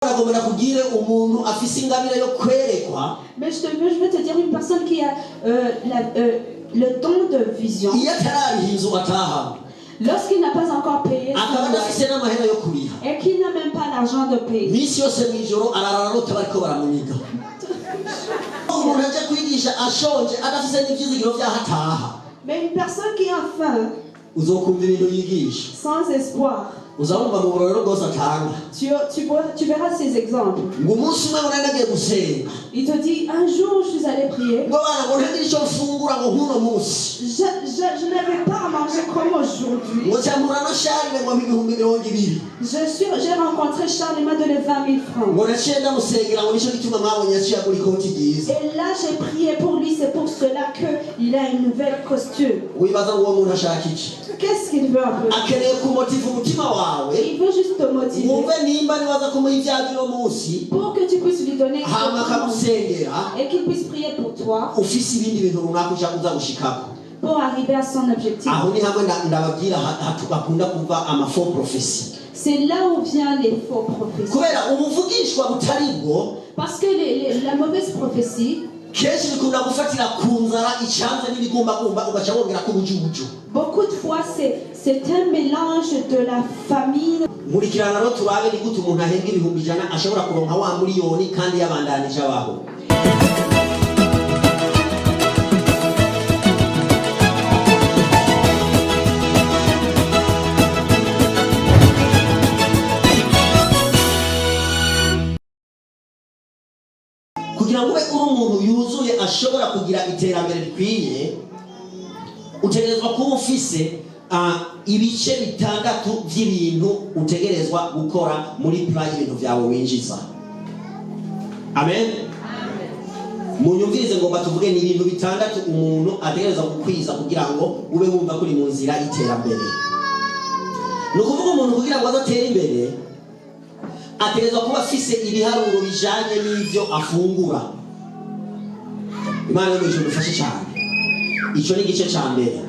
Mais je veux te dire une personne qui a le don de vision. Lorsqu'il n'a pas encore payé et qu'il n'a même pas l'argent de payer. Mais une personne qui a faim, sans espoir, tu verras ces exemples. Il te dit, un jour je suis allé prier. Je n'avais pas à manger comme aujourd'hui. J'ai rencontré Charles, il m'a donné 20 000 francs. Et là j'ai prié pour lui, c'est pour cela qu'il a une nouvelle costume. Qu'est-ce qu'il veut un peu? Il veut juste te motiver pour que tu puisses lui donner et qu'il puisse prier pour toi pour arriver à son objectif. C'est là où vient les faux prophéties. Parce que la mauvaise prophétie, beaucoup de fois c'est un mélange de la famille. kugira ngo ube umuntu yuzuye ashobora kugira iterambere rikwiye utegerezwa kuba ufise ibice bitandatu by'ibintu utegerezwa gukora muri plan y'ibintu byawe winjiza. Amen. Munyumvirize ngo batuvuge ni ibintu bitandatu umuntu ategerezwa gukwiza kugira ngo ube wumva kuri mu nzira y'iterambere. No kuvuga umuntu kugira ngo azatere imbere ategerezwa kuba afise ibiharuro bijanye n'ivyo afungura. Imana y'ijuru dufashe cyane. Ico ni igice ca mbere.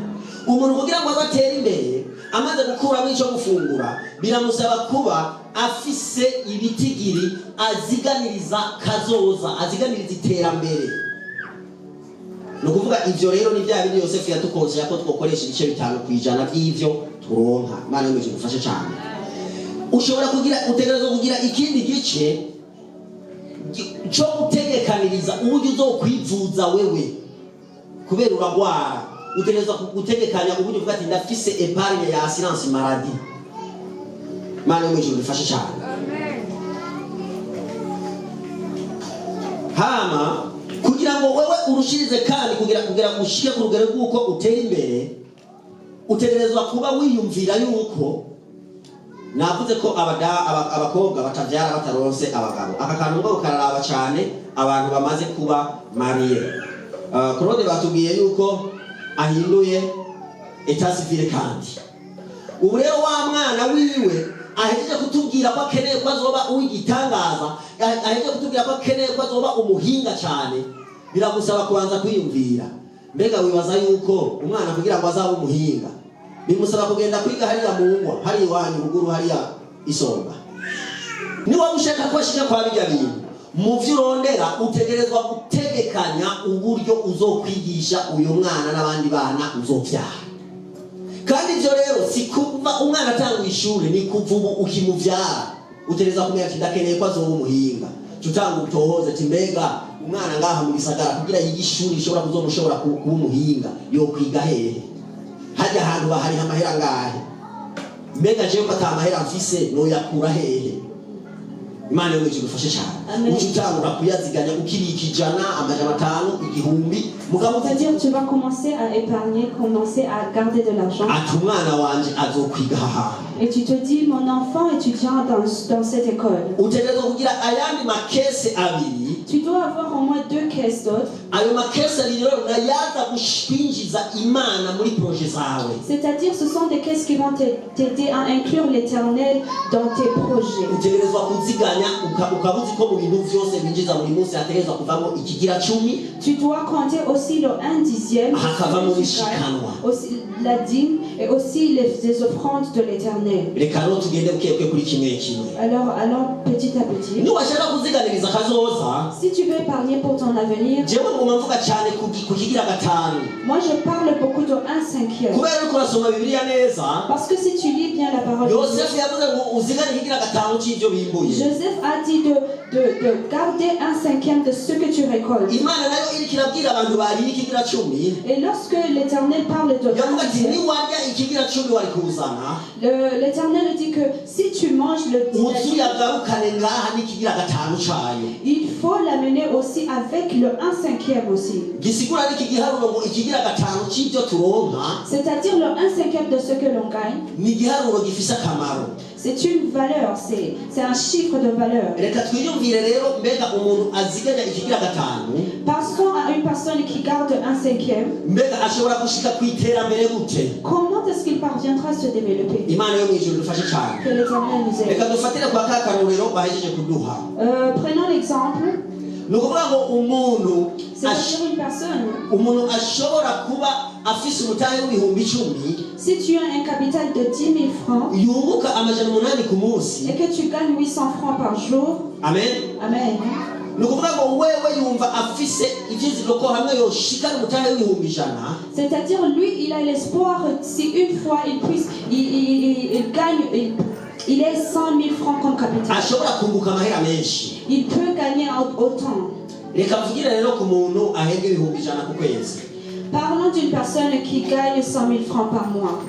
Umuntu kugira ngo azatere imbere amaze gukura muri ico gufungura biramusaba kuba afise ibitigiri aziganiriza kazoza, aziganiriza iterambere. No kuvuga ivyo rero ni bya bindi Yosefu yatukonse yako twokoresha ibice 5% by'ivyo turonka. Imana y'ijuru dufashe cyane. Ushobora kugira utegerezwa kugira ikindi gice cyo gutegekaniriza uburyo uzokwivuza wewe kubera uragwara. Utegerezwa gutegekanya uburyo uvuga ati ndafise epargne ya assurance maladie. Imana y'ijuru dufashe cyane. Hama kugira ngo wewe urushirize kandi kugira ushike ku rugero rw'uko utera imbere utegerezwa kuba wiyumvira yuko navuze ko abakobwa batavyara bataronse abagabo. Aka kantu ngo kararaba cyane abantu bamaze kuba mariye. Claude batubwiye yuko ahinduye etat civil kandi ubu rero wa mwana wiwe ahejeje kutubwira ko akeneye ko azoba uwigitangaza, ahejeje kutubwira ko akeneye ko azoba umuhinga cyane. Biragusaba kubanza kwiyumvira, mbega wibaza yuko umwana kugira ngo azabe umuhinga bimusaba kugenda kwiga hariya mu ngwa hari iwanyu ruguru hariya Isonga. Niba ushaka ko ashika kwa bijya bintu mu vyurondera utegerezwa gutegekanya uburyo uzokwigisha uyu mwana n'abandi bana uzovyara. Kandi ivyo rero si kuva umwana atanga ishuri, ni kuvuba ukimuvyara utegerezwa kumenya ati ndakeneye ko azoba umuhinga. Tutanga utohoze ati mbega umwana ngaha mu gisagara kugira yigishe ishuri ishobora kuzomushobora kuba umuhinga yo kwiga hehe, hajya ahantu bahari amahera ngahe, mbega jewe ko atamahera mfise no yakura hehe. Imana yo igufashe cyane. Utangura kuyaziganya ukirika ijana amajana 5 igihumbi mugabo c'est-à-dire tu vas commencer à épargner, commencer à garder de l'argent. Atumwana wanje azokwiga haha. Et tu te dis mon enfant étudiant dans cette école. Utegerezwa kugira ayandi makese abiri. Tu dois avoir au moins 2 caisses d'autres. Ayo makese rero ngayaza gushwinjiza Imana muri projet zawe. C'est-à-dire ce sont des caisses qui vont t'aider à inclure l'Éternel dans tes projets. Utegerezwa kuziganya ukabuzi ko mu bintu byose binjiza muri munsi ategerezwa kuvamo ikigira 10. Tu dois compter aussi le 1/10 hakavamo bishikanwa aussi la dîme et aussi les offrandes de l'Éternel. reka rero tugende bukebuke kuri kimwe kimwe. Alors, allons petit à petit. Niwashaka kuziganiriza kazoza, Si tu veux épargner pour ton avenir, jewe nguma mvuga cyane ku kigira gatanu. moi je parle beaucoup de 1/5. Kubera yuko urasoma Bibiliya neza, Parce que si tu lis bien la parole de Dieu, Yosefu yavuze ngo uzigane ikigira gatanu cy'ibyo bimbuye. Joseph a dit de garder 1/5 de ce que tu récoltes. Imana nayo iriko irabwira abantu bariye ikigira cumi, Et lorsque l'Éternel parle de yavuga ati 1/5, niwarya ikigira cumi wari kuzana, l'Éternel dit que si tu manges le uzu dîner, yagarukane ngaha n'ikigira gatanu cayo. il faut l'amener aussi avec le 1/5 aussi. Gisigura n'iki giharuro ngo ikigira gatanu cy'ibyo turonka C'est-à-dire le 1/5 de ce que l'on gagne. ni igiharuro gifise akamaro. C'est une valeur, c'est un chiffre de valeur. Reka twiyumvire rero mbega umuntu aziganya ikigira gatanu, Passons à une personne qui garde 1/5. mbega ashobora gushika ku iterambere gute? Comment est-ce qu'il parviendra à se développer? Imana yo mw'ijuru dufashe cyane. Que l'Éternel nous aide. Reka dufatire kwa ka karorero bahejeje kuduha. Prenons l'exemple, Ni ukuvuga ngo c'est-à-dire une personne, umuntu ashobora kuba afise umutahe w'ibihumbi 10 si tu as un capital de 10 000 francs yunguka amajana 8 ku munsi. et que tu gagnes 800 francs par jour, Amen. amen. Ni ukuvuga ngo wewe yumva afise ivyizigiro ko hamwe yoshikana umutahe w'ibihumbi 100, C'est-à-dire lui, il a l'espoir, si une fois il gagne, il est 100 000 francs comme capital. ashobora kunguka amahera menshi. Il peut gagner autant. Reka mvugire rero ku muntu ahembwa ibihumbi 100 ku kwezi. Parlons d'une personne qui gagne 100 000 francs par mois.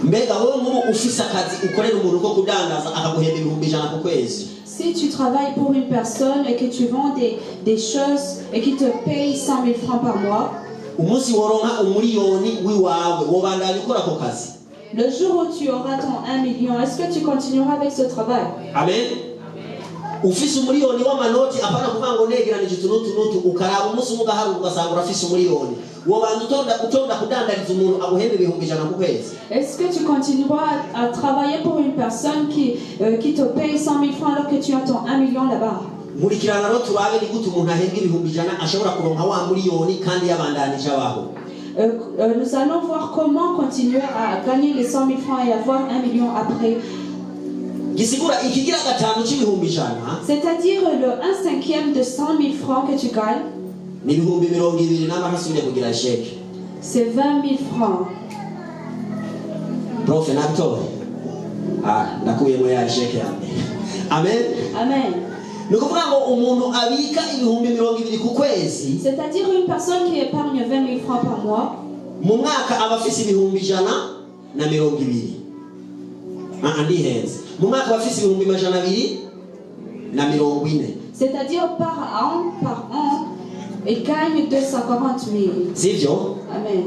Mbega wowe nk'ubu ufise akazi ukorera umuntu ko kudandaza akaguhemba ibihumbi 100 ku kwezi, Si tu travailles pour une personne et que tu vends des choses et qui te paye 100 000 francs par mois, umunsi woronka umuriyoni wiwawe wobandanya ukora ako kazi? le jour où tu auras ton 1 million, est-ce que tu continueras avec ce travail? Amen. Ufise umuriyoni w'amanoti apana kuvuga ngo negeranije utu ukaraba umunsi umwe ugaharuka ugasanga urafise umuriyoni, wobanza utonda kudandariza umuntu aguhemba ibihumbi 100 ku kwezi? Est-ce que tu continueras à travailler pour une personne qui te paye 100 000 francs alors que tu as ton 1 million là-bas? Nkurikirana rero turabe ni gute umuntu ahembwa ibihumbi 100 ashobora kuronka wa muriyoni kandi yabandanije abaho. Nous allons voir comment continuer à gagner les 100 000 francs et avoir 1 million après. Gisigura ikigira gatanu c'ibihumbi 100 C'est-à-dire le 1/5 de 100 000 francs que tu gagnes, ni ibihumbi 20 n'amahasubire kugira sheke. c'est 20 000 francs. Profe nabitoye ndakuyemo ya sheke yanjye. Amen. Amen. Ni ukuvuga ngo umuntu abika ibihumbi 20 ku kwezi, C'est-à-dire une personne qui épargne 20 000 francs par mois, mu mwaka aba afise ibihumbi 120. Ndihenze. Mu mwaka aba afise ibihumbi 240. c'est-à-dire par an, il gagne 240 000. Sivyo? Amen.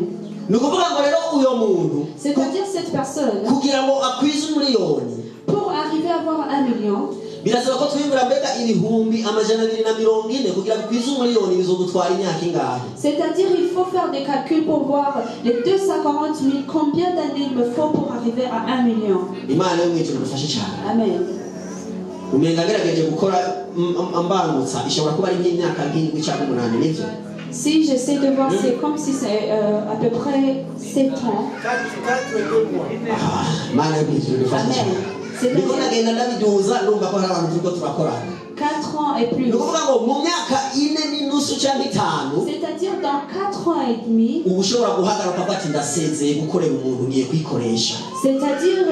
Ni ukuvuga ngo rero uyo muntu C'est-à-dire cette personne, kugira ngo akwize umuriyoni pour arriver à avoir 1 million, birasaba ko twibura mbega ibihumbi 240 kugira bikwize umuriyoni bizodutwara imyaka ingahe? c'est-à-dire il faut faire des calculs pour voir les 240 000, combien d'années il me faut pour arriver à 1 million. Imana yo mw'ijuru dufashe cyane. Amen. Umenga ngerageje gukora ambangutsa ishobora kuba ari nk'imyaka nk'indwi cyangwa 8, nivyo? Si j'essaie de voir, c'est comme si c'est à peu près 7 ans. Imana yo mw'ijuru dufashe Amen. cyane. C'est-à-dire Niko nagenda ndabiduza numva ko hari abantu turiko turakorana. 4 ans et plus. Ni ukuvuga ngo mu myaka 4 n'inusu cyangwa 5 C'est-à-dire dans 4 ans et demi, uba ushobora guhagarara ukavuga ati ndasezeye gukorera umuntu ngiye kwikoresha. c'est-à-dire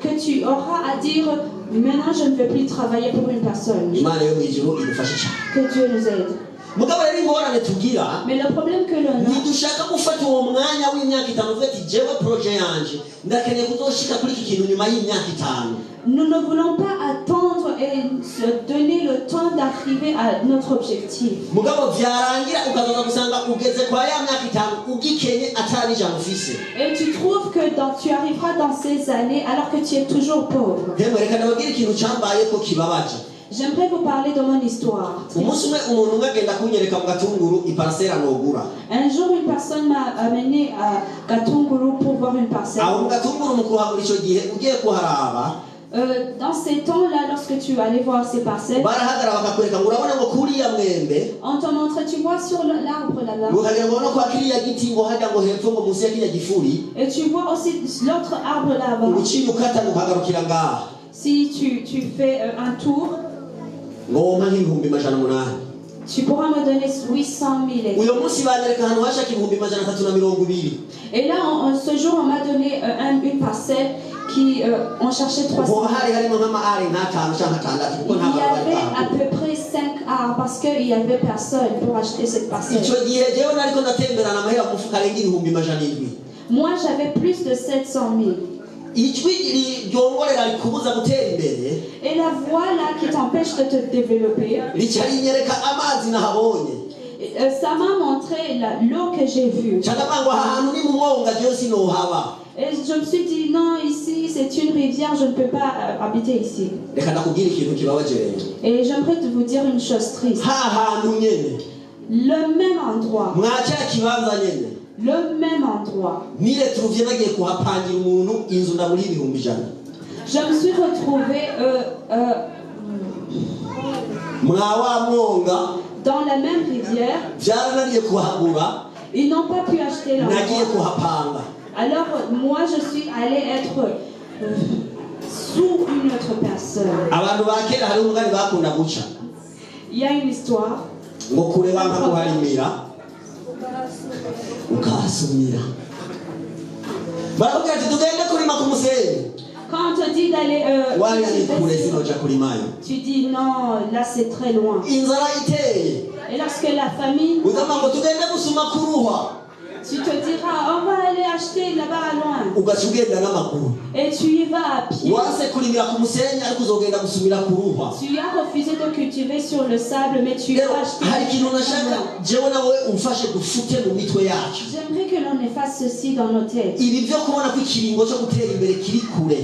que tu auras à dire maintenant je ne vais plus travailler pour une personne. Imana yo mw'ijuru idufashe cyane. Que Dieu nous aide. Mugabo rero ingorane tugira, Mais le problème que l'on a, ntidushaka gufata uwo mwanya w'imyaka 5 uvuga ati jewe projet yanje ndakeneye kuzoshika kuri iki kintu nyuma y'imyaka 5. nous ne voulons pas attendre et se donner le temps d'arriver à notre objectif. Mugabo vyarangira ukazoza gusanga ugeze kwa ya myaka 5 ugikenye atari ijambo ufise. Et tu trouves que tu arriveras dans ces années alors que tu es toujours pauvre. Rero reka ndababwira ikintu cambaye ko kibabaje. J'aimerais vous parler de mon histoire. Umunsi umwe umuntu umwe agenda kunyereka mu Gatunguru iparcelle nogura. Un jour, une personne m'a amené à Gatunguru pour voir une parcelle. Aho mu Gatunguru mu kuhagura ico gihe ugiye kuharaba Dans ces temps-là, lorsque tu allais voir ces parcelles, barahagara bakakwereka ngo urabona ngo kuriya mwembe on te montre, tu vois sur l'arbre là-bas. ukagira ngo no kwa kiriya giti ngo hajya ngo hepfo ngo munsi ya kiriya gifuri Et tu vois aussi l'autre arbre là-bas. uciye ukata ukagarukira ngaha Si tu fais un tour, ngo wompa nk'ibihumbi majana umunani tu pourras me donner 800 000. uyu munsi banyereka ahantu hashaka ibihumbi majana atatu na mirongo ibiri Et là, ce jour, on m'a donné une parcelle qui, on cherchait 300 ngo 000. hari harimo nk'amaare nk'atanu cyangwa atandatu kuko Il nta y bantu bari avait à bahawe peu près 5 arbres parce qu'il n'y avait personne pour acheter cette parcelle. icyo gihe jewe nariko ndatemberana amahera mu mufuka arenga ibihumbi majana indwi Moi, j'avais plus de 700 000. ijwi ryongorera rikubuza gutera imbere Et la voie là qui t'empêche de te développer, rica rinyereka amazi nahabonye ça m'a montré l'eau que j'ai vue. cyangwa ngo aha hantu ni mu mwonga jewe sinohaba Et je me suis dit, non, ici c'est une rivière, je ne peux pas habiter ici. reka ndakubwira ikintu kibabaje rero Et j'aimerais vous dire une chose triste. ha hantu nyene Le même endroit, mwa cya kibanza nyene le même endroit. nire turuvye nagiye kuhapangira umuntu inzu ndaburi ibihumbi ijana Je me suis retrouvée mwa wa mwonga dans la même rivière. vyarananiye kuhagura Ils n'ont pas pu acheter nagiye l'endroit. kuhapanga Alors moi je suis allée être sous une autre personne. abantu ba kera hari umugani bakunda guca Il y a une histoire. ngo kure banka kuharimira ukahasumira barakubwira ati tugende kurima ku musenyi Quand on te dit d'aller wariya ni kure sinoja kurimayo tu dis non, là c'est très loin. inzara iteye Et lorsque la famille, ugamba ngo tugende gusuma kuruhwa tu te diras on va aller acheter là-bas loin. ugaca ugenda n'amaguru Et tu y vas à pied. wase kurimira ku musenyi ariko uzogenda gusumira kuruhwa Tu as refusé de cultiver sur le sable, mais tu rero vas acheter. hari ikintu nashaka jewe nawe umfashe dufute mu mitwe yacu J'aimerais que l'on efface ceci dans nos têtes. ibi byo kubona ko ikiringo cyo gutera imbere kiri kure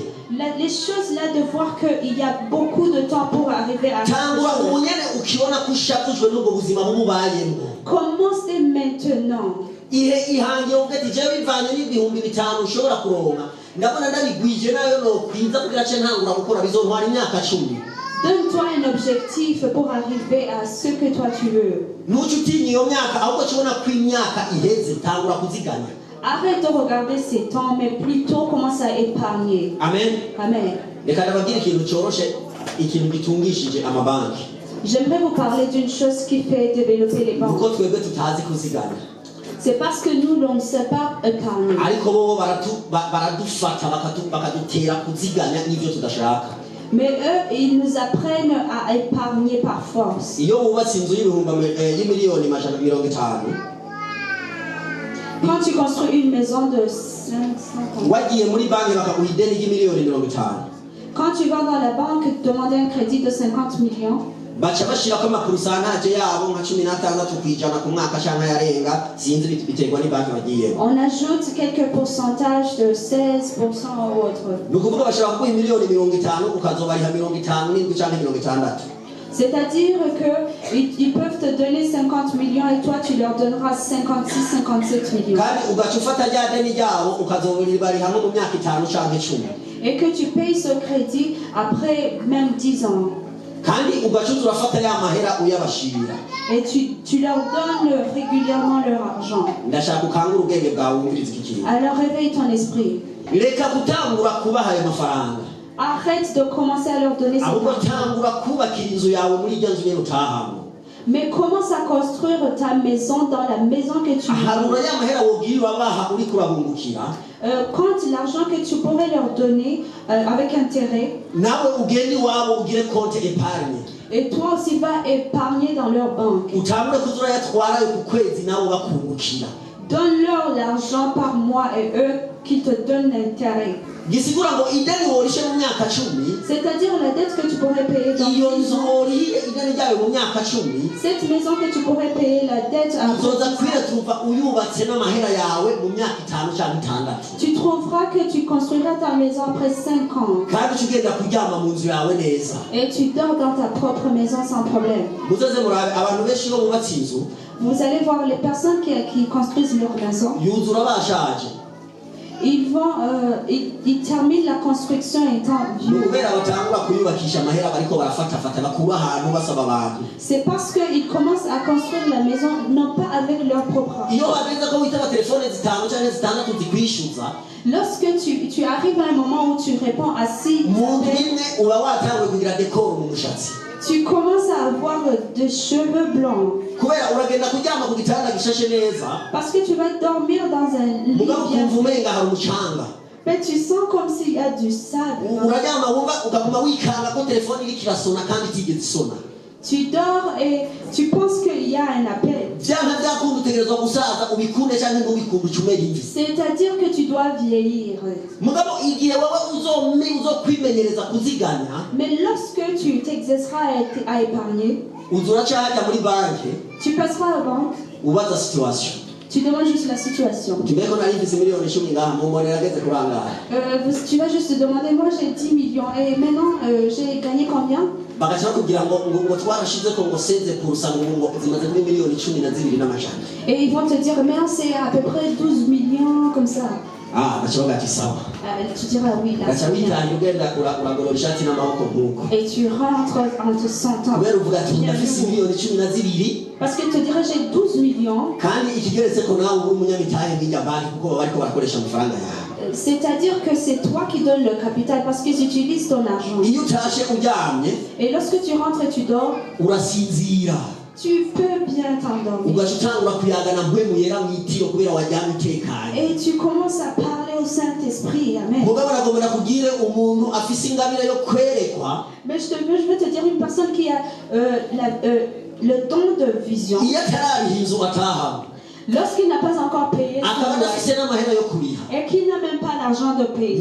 Les choses là de voir qu'il y a beaucoup de temps pour arriver à tangura quelque chose. ubunyene ukibona ko ushakujwe n'ubwo buzima bububayemo Commence dès maintenant. ihe ihangiye uvuga ati jewe bivanye n'ibihumbi bitanu ushobora kuronka ndabona ndabigwije nayo nokwiza kugira ce ntangura gukora bizontwara imyaka 10 Donne-toi un objectif pour arriver à ce que toi tu veux. nuco utinya iyo myaka ahubwo kibona ko imyaka iheze tangura kuziganya Arrête de regarder ces temps, mais plutôt commence à épargner. amen Amen. reka ndababwira ikintu cyoroshe ikintu gitungishije amabanki J'aimerais vous parler d'une chose qui fait développer les banques. kuko twebwe tutazi kuziganya C'est parce que nous, l'on ne sait pas épargner. ariko bo baradufata bakadutera kuziganya n'ivyo tudashaka Mais eux, ils nous apprennent à épargner par force. iyo wubatse inzu y'imiliyoni majana 50 Quand tu construis une maison de 500, wagiye muri banki bakaguha ideni ry'imiliyoni 50 quand tu vas dans la banque demander un crédit de 50 millions, baca bashirako amakurusantaje yabo nka 16 kwijana ku mwaka canke yarenga sinzi biterwa ni banki bagiyemo on ajoute quelques pourcentages de 16% ou autre. ni ukuvuga bashobora kuguha imiliyoni 50 ukazobariha 57 canke 60. C'est-à-dire qu'ils peuvent te donner 50 millions et toi tu leur donneras 56, 57 millions. kandi ugaca ufata rya deni ryabo ukazobariha nko mu myaka 5 canke 10 Et que tu payes ce crédit après même 10 ans. kandi ugaca urafata ya mahera uyabashira Et tu leur donnes régulièrement leur argent. ndashaka ukangura ubwenge bwawe wumviriza iki kintu Alors réveille ton esprit. reka gutangura kubaha ayo mafaranga Arrête de commencer à leur donner cet ahubwo argent. tangura kubakira inzu yawe muri iryo nzu nyene utahamo Mais commence à construire ta maison dans la maison que tu harura veux. ya mahera wobwira baha uri kurabungukira Quand l'argent que tu pourrais leur donner avec intérêt, nawe ugende iwabo ugire konte epargne et toi aussi va épargner dans leur banque. utangure kuzura yatwarayo ku kwezi nabo bakungukira Donne-leur l'argent par mois et eux qui te donnent l'intérêt. gisigura ngo ideni worishe mu myaka 10 C'est-à-dire la dette que tu pourrais payer dans iyo 10 nzu ans. woriye ideni ryayo mu myaka 10 Cette maison que tu pourrais payer la dette à uzoza kwiretuva uyubatse n'amahera yawe mu myaka 5 canke 6 tu trouveras que tu construiras ta maison après 5 ans. kandi ukigenda kuryama mu nzu yawe neza Et tu dors dans ta propre maison sans problème. muzoze murabe abantu benshi bo bubatse inzu Vous allez voir les personnes qui construisent leur maison. yuzura bashaje ils terminent la construction étant vieux. C'est parce qu'ils commencent à construire la maison, non pas avec leur propre argent. Lorsque tu arrives à un moment où tu réponds à 6, tu commences à avoir des cheveux blancs. Parce que tu vas dormir dans un lit bien. Mais tu sens comme s'il y a du sable. Tu dors et tu penses qu'il y a un appel. C'est-à-dire que tu dois vieillir. Mais lorsque tu t'exerceras à épargner, tu passeras à la banque. Tu demandes juste la situation. Tu vas juste demander, moi j'ai 10 millions et maintenant j'ai gagné combien? Et ils vont te dire, mais c'est à peu près 12 millions comme ça. Tu diras oui là. Et tu rentres en te sentant bien. Parce que te diras j'ai 12 millions. C'est-à-dire que c'est toi qui donnes le capital parce qu'ils utilisent ton argent. Et lorsque tu rentres et tu dors, tu peux bien t'endormir. Et tu commences à parler au Saint-Esprit. Amen. Mais je veux te dire une personne qui a le don de vision. Lorsqu'il n'a pas encore payé et qu'il n'a même pas l'argent de payer,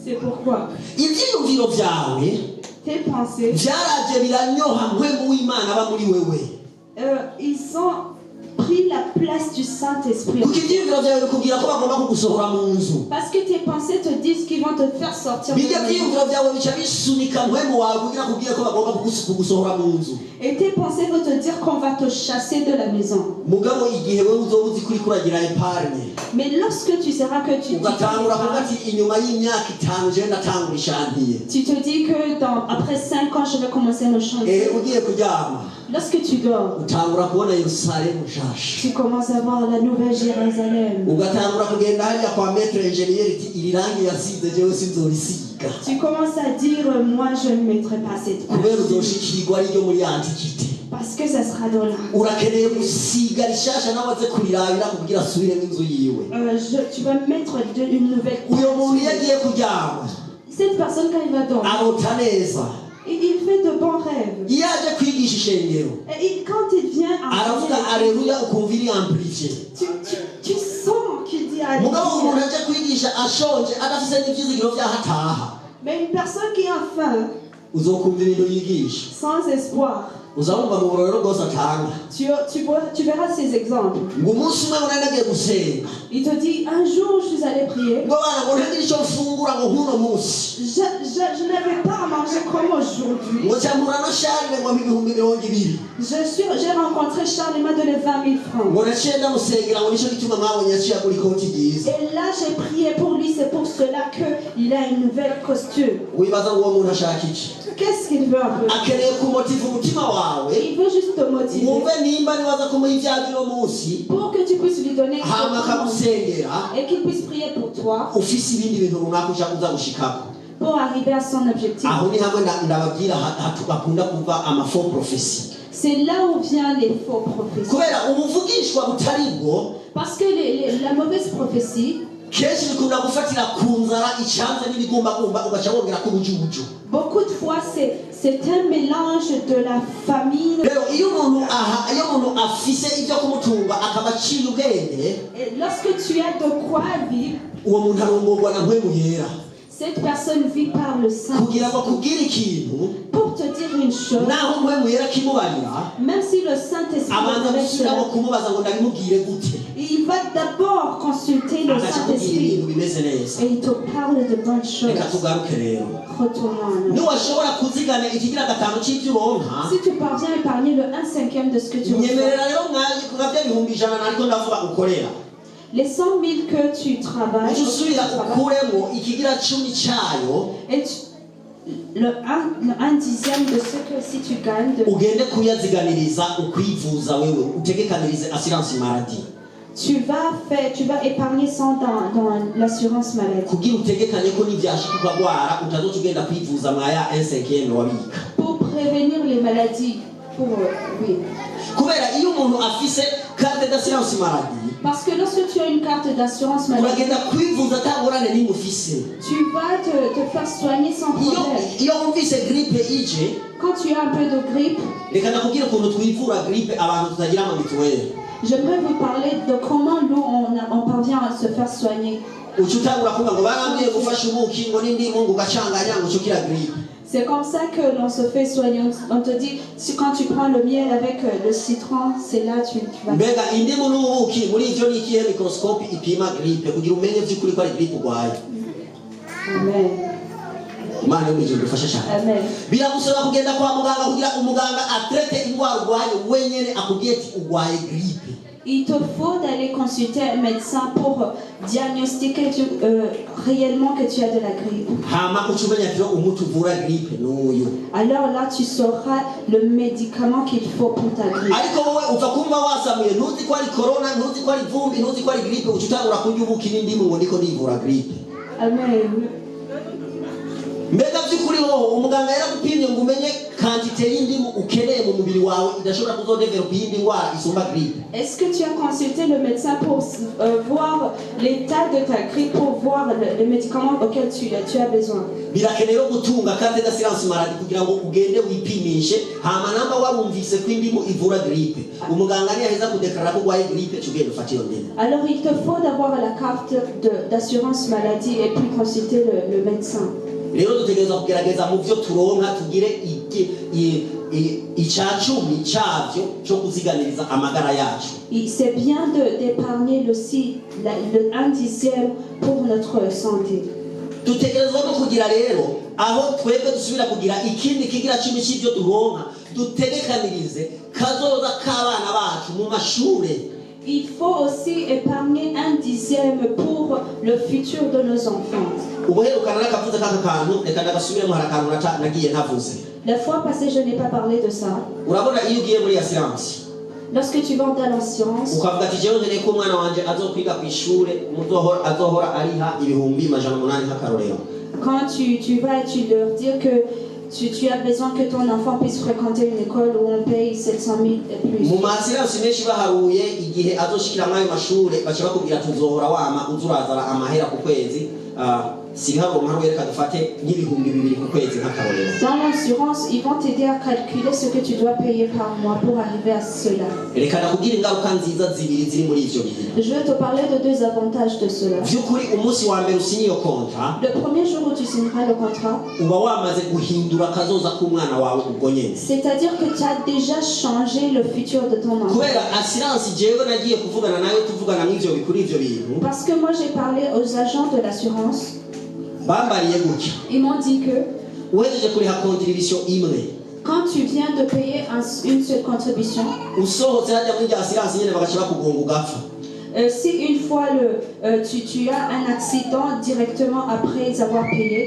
c'est pourquoi tes pensées ils ont pris la place du Saint-Esprit. Parce que tes pensées te disent qu'ils vont te faire sortir de la maison. Et tes pensées vont te dire qu'on va te chasser de la maison. Mais lorsque tu sauras que tu te dis que après 5 ans je vais commencer le chantier. Lorsque tu dors, tu commences à voir la nouvelle Jérusalem. Tu commences à dire, moi je ne mettrai pas cette place. Parce que ça sera dans la... tu vas mettre une nouvelle... Cette personne quand il va dormir, il fait de bons rêves. Et quand il vient Alléluia, tu sens qu'il dit Alléluia. Mais une personne qui a faim, sans espoir, tu verras ces exemples. Il te dit, un jour je suis allé prier. Je n'avais pas à manger comme aujourd'hui. J'ai rencontré Charles, il m'a donné 20 000 francs. Et là j'ai prié pour lui, c'est pour cela qu'il a une nouvelle costume. Qu'est-ce qu'il veut un peu? Il veut juste te motiver pour que tu puisses lui donner et qu'il puisse prier pour toi pour arriver à son objectif. C'est là où viennent les faux prophéties. Parce que la mauvaise prophétie, beaucoup de fois c'est un mélange de la famine. Et lorsque tu as de quoi vivre, cette personne vit par le Saint-Esprit. Pour pour te dire une chose, même si le Saint-Esprit il va d'abord consulter le Saint-Esprit et il te parle de bonnes choses. Retournons. Si tu parviens à épargner le 1/5 de ce que tu reçois, les 100 000 que tu travailles, et le 1/10 de ce que si tu gagnes, tu vas épargner 100 dans l'assurance maladie. Pour prévenir les maladies. Oui. Parce que lorsque tu as une carte d'assurance maladie, tu vas te faire soigner sans problème. Quand tu as un peu de grippe, j'aimerais vous parler de comment nous on parvient à se faire soigner. C'est comme ça que l'on se fait soigner. On te dit, quand tu prends le miel avec le citron, c'est là tu vas. Amen. Amen. Il te faut d'aller consulter un médecin pour diagnostiquer réellement que tu as de la grippe. Alors là, tu sauras le médicament qu'il faut pour ta grippe. Amen. Est-ce que tu as consulté le médecin pour voir l'état de ta grippe, pour voir les médicaments auxquels tu as besoin? Alors il te faut d'avoir la carte d'assurance maladie et puis consulter le médecin. C'est bien d'épargner aussi le 1/10 pour notre santé. Il faut aussi épargner 1/10 pour le futur de nos enfants. La fois passée, je n'ai pas parlé de ça. Lorsque tu vas dans l'assurance, quand tu vas et tu leur dis que tu as besoin que ton enfant puisse fréquenter une école où on paye 700 000 et plus. Dans l'assurance, ils vont t'aider à calculer ce que tu dois payer par mois pour arriver à cela. Je vais te parler de 2 avantages de cela. Le premier jour où tu signeras le contrat, c'est-à-dire que tu as déjà changé le futur de ton enfant. Parce que moi j'ai parlé aux agents de l'assurance. Ils m'ont dit que quand tu viens de payer une seule contribution, si une fois tu as un accident directement après avoir payé,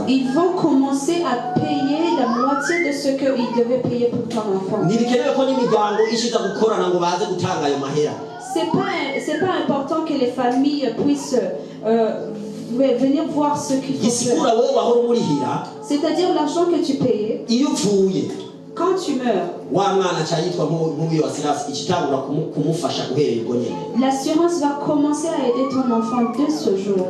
ils vont commencer à payer la moitié de ce qu'ils devaient payer pour ton enfant. C'est pas important que les familles puissent venir voir ce qu'il faut faire. C'est-à-dire l'argent que tu payais. Quand tu meurs, l'assurance va commencer à aider ton enfant dès ce jour.